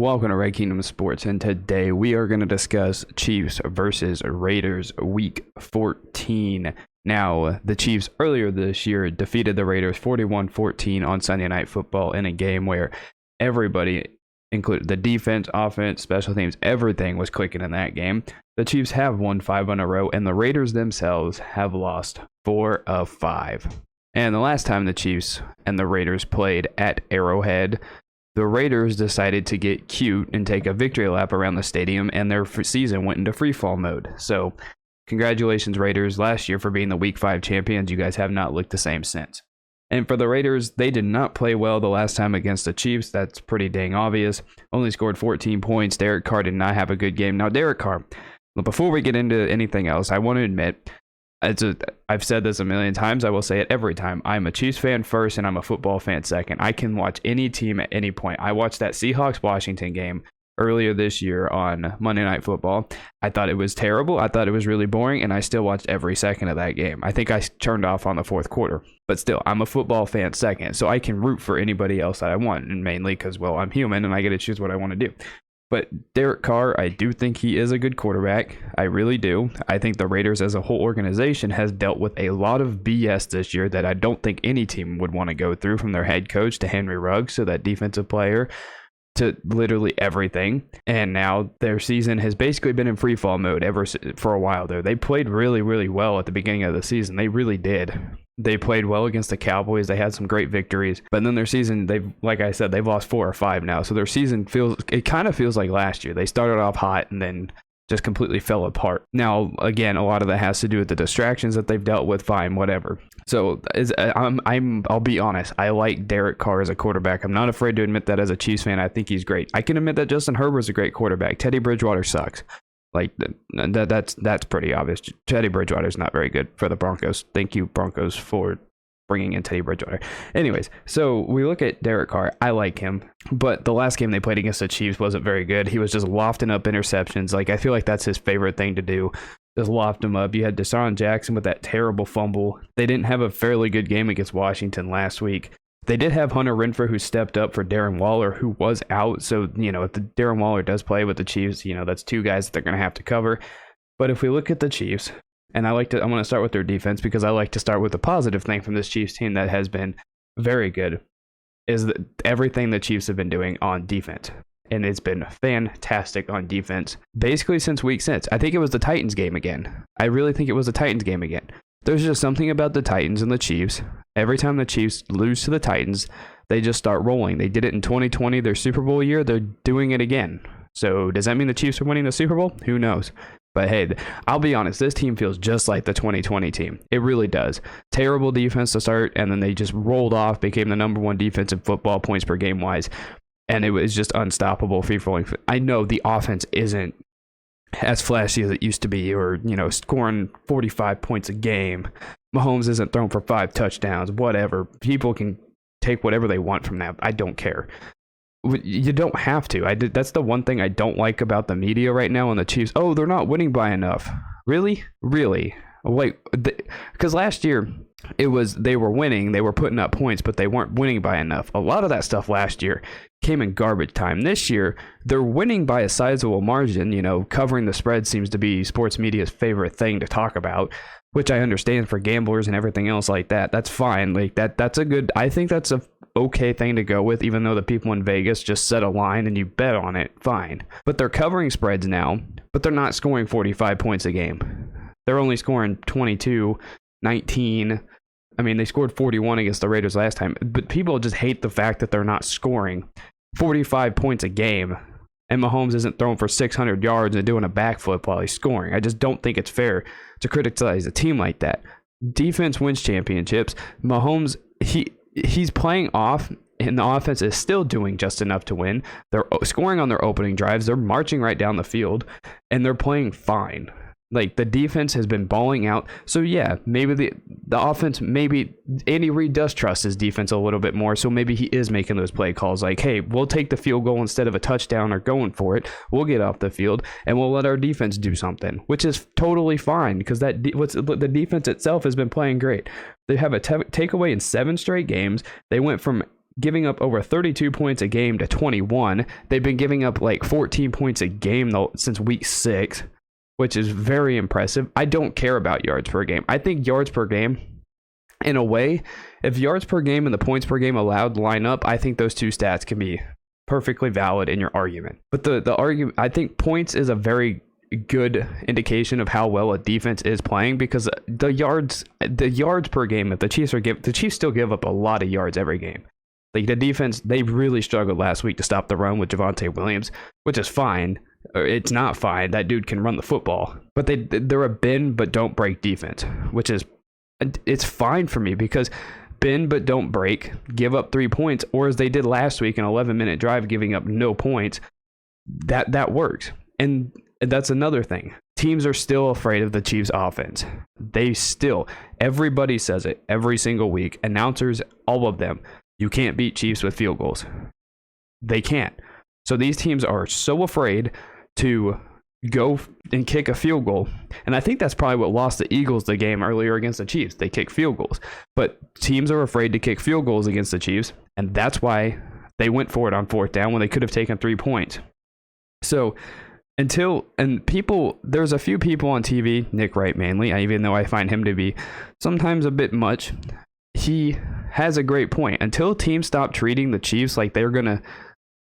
Welcome to Red Kingdom Sports, and today we are going to discuss Chiefs versus Raiders Week 14. Now, the Chiefs earlier this year defeated the Raiders 41-14 on Sunday Night Football in a game where everybody, including the defense, offense, special teams, everything was clicking in that game. The Chiefs have won 5 in a row, and the Raiders themselves have lost 4 of 5. And the last time the Chiefs and the Raiders played at Arrowhead, the Raiders decided to get cute and take a victory lap around the stadium, and their season went into freefall mode. So, congratulations, Raiders, last year for being the Week 5 champions. You guys have not looked the same since. And for the Raiders, they did not play well the last time against the Chiefs. That's pretty dang obvious. Only scored 14 points. Derek Carr did not have a good game. Now, Derek Carr, before we get into anything else, I want to admit, I've said this a million times. I will say it every time. I'm a Chiefs fan first, and I'm a football fan second. I can watch any team at any point. I watched that Seahawks-Washington game earlier this year on Monday Night Football. I thought it was terrible. I thought it was really boring, and I still watched every second of that game. I think I turned off on the fourth quarter. But still, I'm a football fan second, so I can root for anybody else that I want, and mainly because, well, I'm human, and I get to choose what I want to do. But Derek Carr, I do think he is a good quarterback. I really do. I think the Raiders as a whole organization has dealt with a lot of BS this year that I don't think any team would want to go through, from their head coach to Henry Ruggs to that defensive player to literally everything. And now their season has basically been in free fall mode for a while there. They played really, really well at the beginning of the season. They really did. They played well against the Cowboys. They had some great victories. But then their season, like I said, they've lost 4 or 5 now. So their season kind of feels like last year. They started off hot and then just completely fell apart. Now, again, a lot of that has to do with the distractions that they've dealt with. Fine, whatever. So I'll be honest. I like Derek Carr as a quarterback. I'm not afraid to admit that as a Chiefs fan. I think he's great. I can admit that Justin Herbert's a great quarterback. Teddy Bridgewater sucks. Like, that's pretty obvious. Teddy Bridgewater's not very good for the Broncos. Thank you, Broncos, for bringing in Teddy Bridgewater. Anyways, so we look at Derek Carr. I like him, but the last game they played against the Chiefs wasn't very good. He was just lofting up interceptions. Like, I feel like that's his favorite thing to do. Just loft him up. You had Deshaun Jackson with that terrible fumble. They didn't have a fairly good game against Washington last week. They did have Hunter Renfrow, who stepped up for Darren Waller, who was out. So, if Darren Waller does play with the Chiefs, that's 2 guys that they're going to have to cover. But if we look at the Chiefs, and I want to start with their defense, because I like to start with the positive thing from this Chiefs team that has been very good, is that everything the Chiefs have been doing on defense. And it's been fantastic on defense, basically since week 6. I think it was the Titans game again. I really think it was the Titans game again. There's just something about the Titans and the Chiefs. Every time the Chiefs lose to the Titans, they just start rolling. They did it in 2020, their Super Bowl year. They're doing it again. So does that mean the Chiefs are winning the Super Bowl? Who knows? But hey, I'll be honest, this team feels just like the 2020 team. It really does. Terrible defense to start, and then they just rolled off, became the number 1 defense in football, points per game wise. And it was just unstoppable, free-falling. I know the offense isn't as flashy as it used to be, or, scoring 45 points a game. Mahomes isn't thrown for 5 touchdowns, whatever. People can take whatever they want from that. I don't care. You don't have to. That's the one thing I don't like about the media right now on the Chiefs. Oh, they're not winning by enough. Really? Wait, because last year they were winning, they were putting up points, but they weren't winning by enough. A lot of that stuff last year came in garbage time. This year, they're winning by a sizable margin. Covering the spread seems to be sports media's favorite thing to talk about, which I understand for gamblers and everything else like that. That's fine. Like I think that's a okay thing to go with, even though the people in Vegas just set a line and you bet on it. Fine. But they're covering spreads now, but they're not scoring 45 points a game. They're only scoring 22, 19. I mean, they scored 41 against the Raiders last time, but people just hate the fact that they're not scoring 45 points a game, and Mahomes isn't throwing for 600 yards and doing a backflip while he's scoring. I just don't think it's fair to criticize a team like that. Defense wins championships. Mahomes, he's playing off, and the offense is still doing just enough to win. They're scoring on their opening drives. They're marching right down the field, and they're playing fine. Like, the defense has been balling out. So, yeah, maybe the offense, maybe Andy Reid does trust his defense a little bit more. So maybe he is making those play calls like, hey, we'll take the field goal instead of a touchdown or going for it. We'll get off the field and we'll let our defense do something, which is totally fine, because the defense itself has been playing great. They have a takeaway in 7 straight games. They went from giving up over 32 points a game to 21. They've been giving up like 14 points a game though since week 6, which is very impressive. I don't care about yards per game. I think yards per game, in a way, if yards per game and the points per game allowed line up, I think those two stats can be perfectly valid in your argument. But the argument, I think points is a very good indication of how well a defense is playing, because the yards per game, if the Chiefs still give up a lot of yards every game. Like the defense, they really struggled last week to stop the run with Javonte Williams, which is fine. It's not fine. That dude can run the football, but they're a bend but don't break defense, which is, it's fine for me, because bend but don't break, give up 3 points, or as they did last week, an 11-minute drive giving up no points. That works. And that's another thing. Teams are still afraid of the Chiefs offense. Everybody says it every single week. Announcers, all of them. You can't beat Chiefs with field goals. They can't. So these teams are so afraid to go and kick a field goal. And I think that's probably what lost the Eagles the game earlier against the Chiefs. They kick field goals. But teams are afraid to kick field goals against the Chiefs. And that's why they went for it on 4th down when they could have taken 3 points. So there's a few people on TV, Nick Wright mainly, even though I find him to be sometimes a bit much. He has a great point. Until teams stop treating the Chiefs like they're going to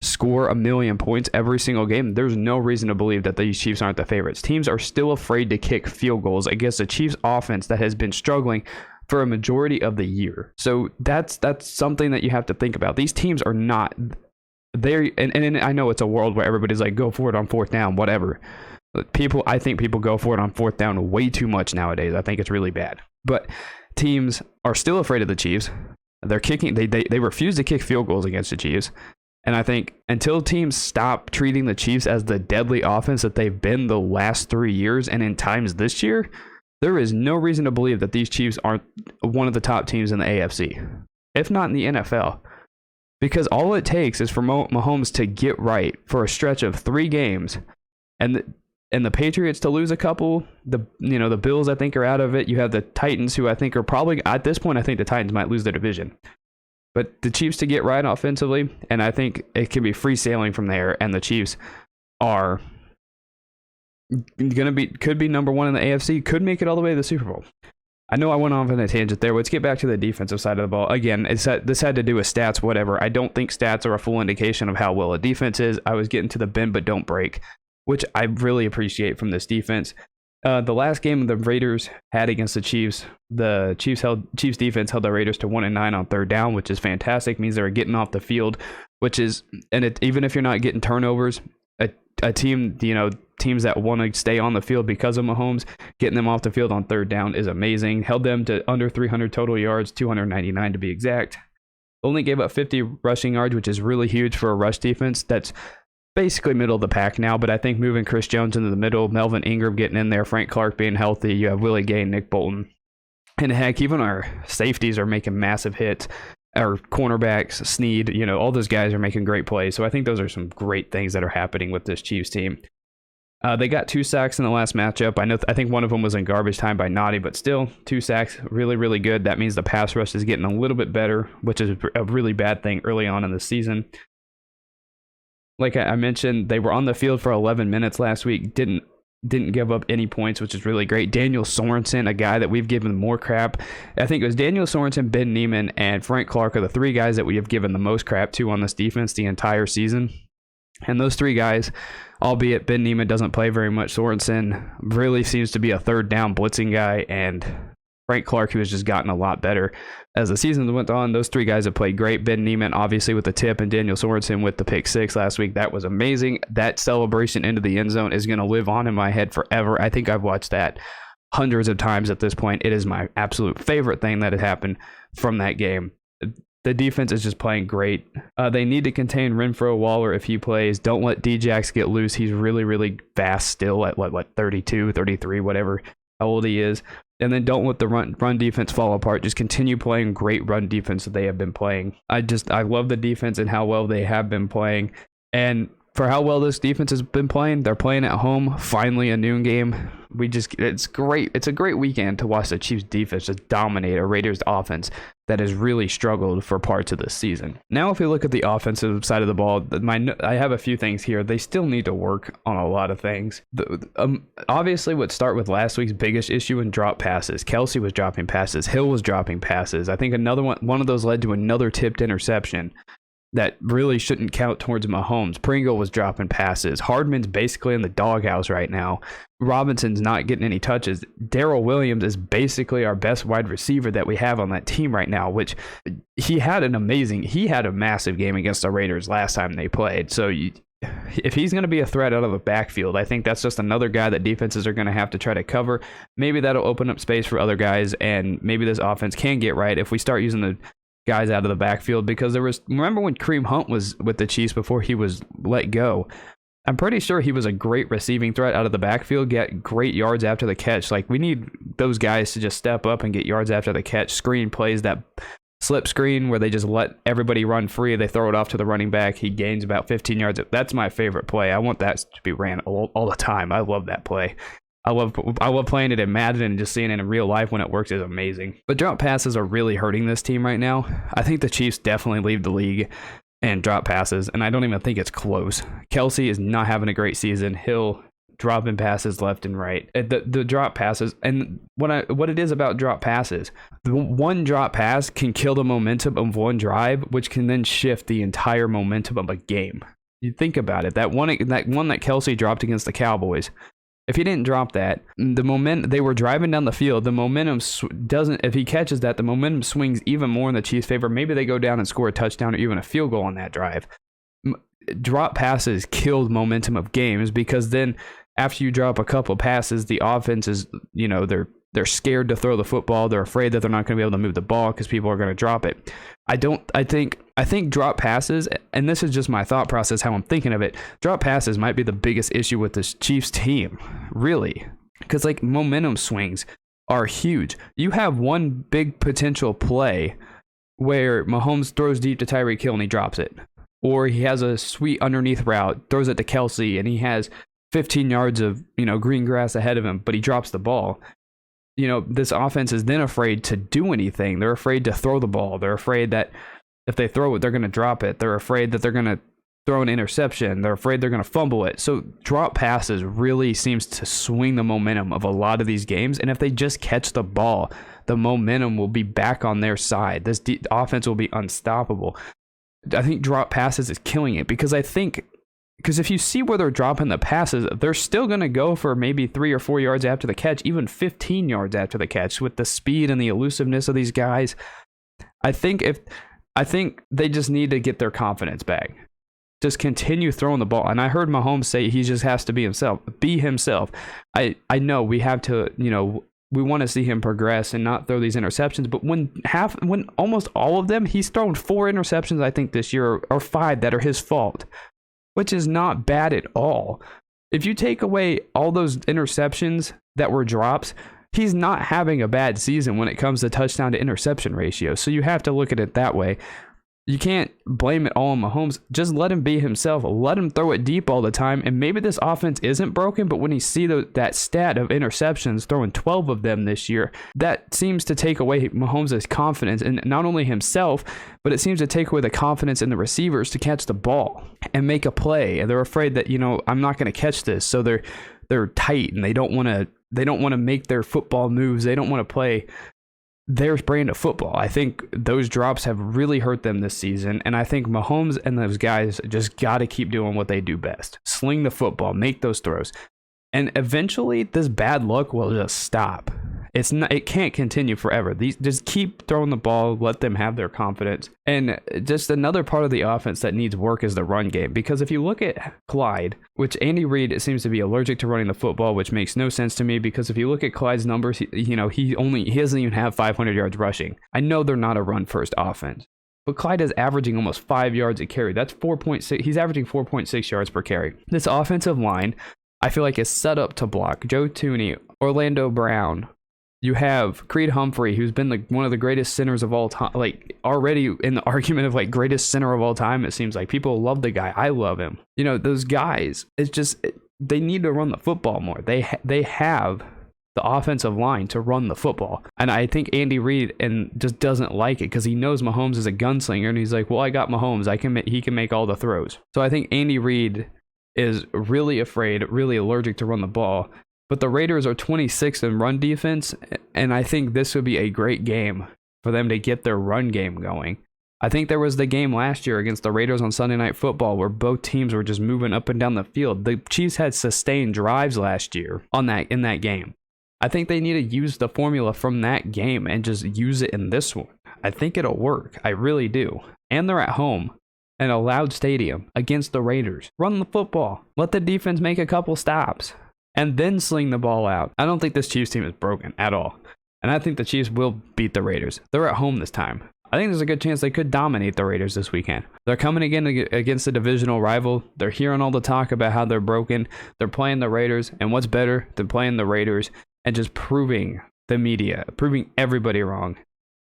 score 1,000,000 points every single game, there's no reason to believe that these Chiefs aren't the favorites. Teams are still afraid to kick field goals against a Chiefs offense that has been struggling for a majority of the year. So that's something that you have to think about. These teams are not there, and I know it's a world where everybody's like, go for it on 4th down, whatever. I think people go for it on 4th down way too much nowadays. I think it's really bad. But teams are still afraid of the Chiefs. They're kicking. They refuse to kick field goals against the Chiefs. And I think until teams stop treating the Chiefs as the deadly offense that they've been the last 3 years and in times this year, there is no reason to believe that these Chiefs aren't one of the top teams in the AFC, if not in the NFL. Because all it takes is for Mahomes to get right for a stretch of 3 games, and the Patriots to lose a couple. The Bills, I think, are out of it. You have the Titans, who I think are probably, at this point, I think the Titans might lose their division. But the Chiefs to get right offensively, and I think it can be free sailing from there. And the Chiefs are could be number 1 in the AFC, could make it all the way to the Super Bowl. I know I went off on a tangent there. Let's get back to the defensive side of the ball. Again, this had to do with stats, whatever. I don't think stats are a full indication of how well a defense is. I was getting to the bend but don't break, which I really appreciate from this defense. The last game the Raiders had against the Chiefs defense held the Raiders to 1-9 on 3rd down, which is fantastic. Means they were getting off the field, even if you're not getting turnovers, a team, teams that want to stay on the field because of Mahomes, getting them off the field on 3rd down is amazing. Held them to under 300 total yards, 299 to be exact. Only gave up 50 rushing yards, which is really huge for a rush defense. That's basically middle of the pack now, but I think moving Chris Jones into the middle, Melvin Ingram getting in there, Frank Clark being healthy, you have Willie Gay, Nick Bolton, and heck, even our safeties are making massive hits. Our cornerbacks, Snead, all those guys are making great plays. So I think those are some great things that are happening with this Chiefs team. They got 2 sacks in the last matchup. I think one of them was in garbage time by Naughty, but still 2 sacks, really, really good. That means the pass rush is getting a little bit better, which is a really bad thing early on in the season. Like I mentioned, they were on the field for 11 minutes last week, didn't give up any points, which is really great. Daniel Sorenson, a guy that we've given more crap. I think it was Daniel Sorenson, Ben Neiman, and Frank Clark are the 3 guys that we have given the most crap to on this defense the entire season. And those 3 guys, albeit Ben Neiman doesn't play very much, Sorenson really seems to be a 3rd down blitzing guy, and Frank Clark, who has just gotten a lot better as the season went on. Those 3 guys have played great. Ben Neiman, obviously, with the tip, and Daniel Sorensen with the pick 6 last week. That was amazing. That celebration into the end zone is going to live on in my head forever. I think I've watched that hundreds of times at this point. It is my absolute favorite thing that had happened from that game. The defense is just playing great. They need to contain Renfrow Waller if he plays. Don't let D-Jax get loose. He's really, really fast still at what 32, 33, whatever, how old he is. And then don't let the run defense fall apart. Just continue playing great run defense that they have been playing. I love the defense and how well they have been playing. And for how well this defense has been playing, they're playing at home. Finally, a noon game. It's great. It's a great weekend to watch the Chiefs defense just dominate a Raiders offense. that has really struggled for parts of this season. Now, if we look at the offensive side of the ball, I have a few things here. They still need to work on a lot of things. Obviously, would start with last week's biggest issue in drop passes. Kelsey was dropping passes. Hill was dropping passes. I think another one of those led to another tipped interception that really shouldn't count towards Mahomes. Pringle was dropping passes. Hardman's basically in the doghouse right now. Robinson's not getting any touches. Darrell Williams is basically our best wide receiver that we have on that team right now, which he had a massive game against the Raiders last time they played. So if he's going to be a threat out of the backfield, I think that's just another guy that defenses are going to have to try to cover. Maybe that'll open up space for other guys, and maybe this offense can get right if we start using the guys out of the backfield, because remember when Kareem Hunt was with the Chiefs before he was let go? I'm pretty sure he was a great receiving threat out of the backfield, get great yards after the catch. Like, we need those guys to just step up and get yards after the catch. Screen plays, that slip screen where they just let everybody run free, they throw it off to the running back, he gains about 15 yards. That's my favorite play. I want that to be ran all the time. I love that play. I love playing it in Madden, and just seeing it in real life when it works is amazing. But drop passes are really hurting this team right now. I think the Chiefs definitely lead the league in drop passes, and I don't even think it's close. Kelsey is not having a great season. Hill dropping passes left and right. The drop passes, and what it is about drop passes, the one drop pass can kill the momentum of one drive, which can then shift the entire momentum of a game. You think about it. That one that Kelsey dropped against the Cowboys. If he didn't drop that, the momentum, they were driving down the field. The momentum doesn't, if he catches that, the momentum swings even more in the Chiefs' favor. Maybe they go down and score a touchdown or even a field goal on that drive. Drop passes killed momentum of games, because then after you drop a couple passes, the offense is, they're scared to throw the football. They're afraid that they're not going to be able to move the ball because people are going to drop it. I think drop passes, and this is just my thought process, how I'm thinking of it, drop passes might be the biggest issue with this Chiefs team, really. Because, momentum swings are huge. You have one big potential play where Mahomes throws deep to Tyreek Hill and he drops it. Or he has a sweet underneath route, throws it to Kelsey, and he has 15 yards of, green grass ahead of him, but he drops the ball. This offense is then afraid to do anything. They're afraid to throw the ball. They're afraid that if they throw it, they're going to drop it. They're afraid that they're going to throw an interception. They're afraid they're going to fumble it. So drop passes really seems to swing the momentum of a lot of these games. And if they just catch the ball, the momentum will be back on their side. This offense will be unstoppable. I think drop passes is killing it, because if you see where they're dropping the passes, they're still going to go for maybe 3 or 4 yards after the catch, even 15 yards after the catch, with the speed and the elusiveness of these guys. I think they just need to get their confidence back. Just continue throwing the ball. And I heard Mahomes say he just has to be himself. Be himself. I know we have to, we want to see him progress and not throw these interceptions, but when almost all of them, he's thrown 4 interceptions, I think, this year, or 5 that are his fault, which is not bad at all. If you take away all those interceptions that were drops, he's not having a bad season when it comes to touchdown to interception ratio. So you have to look at it that way. You can't blame it all on Mahomes. Just let him be himself. Let him throw it deep all the time. And maybe this offense isn't broken, but when you see that stat of interceptions, throwing 12 of them this year, that seems to take away Mahomes' confidence in not only himself, but it seems to take away the confidence in the receivers to catch the ball and make a play. And they're afraid that, I'm not going to catch this. So they're tight, and they don't want to make their football moves. They don't want to play their brand of football. I think those drops have really hurt them this season, and I think Mahomes and those guys just got to keep doing what they do best. Sling the football, make those throws. And eventually this bad luck will just stop. It can't continue forever. Just keep throwing the ball, let them have their confidence. And just another part of the offense that needs work is the run game. Because if you look at Clyde, which Andy Reid seems to be allergic to running the football, which makes no sense to me, because if you look at Clyde's numbers, he doesn't even have 500 yards rushing. I know they're not a run first offense, but Clyde is averaging almost 5 yards a carry. That's 4.6. He's averaging 4.6 yards per carry. This offensive line, I feel like, is set up to block Joe Tooney, Orlando Brown. You have Creed Humphrey, who's been one of the greatest centers of all time, already in the argument of greatest center of all time. It seems like people love the guy. I love him. Those guys, it's just, they need to run the football more. They have the offensive line to run the football. And I think Andy Reid just doesn't like it because he knows Mahomes is a gunslinger, and he's like, well, I got Mahomes. He can make all the throws. So I think Andy Reid is really afraid, really allergic to run the ball. But the Raiders are 26th in run defense, and I think this would be a great game for them to get their run game going. I think there was the game last year against the Raiders on Sunday Night Football where both teams were just moving up and down the field. The Chiefs had sustained drives last year in that game. I think they need to use the formula from that game and just use it in this one. I think it'll work. I really do. And they're at home in a loud stadium against the Raiders. Run the football. Let the defense make a couple stops and then sling the ball out. I don't think this Chiefs team is broken at all. And I think the Chiefs will beat the Raiders. They're at home this time. I think there's a good chance they could dominate the Raiders this weekend. They're coming again against a divisional rival. They're hearing all the talk about how they're broken. They're playing the Raiders. And what's better than playing the Raiders and just proving the media, proving everybody wrong,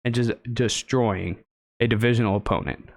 and just destroying a divisional opponent?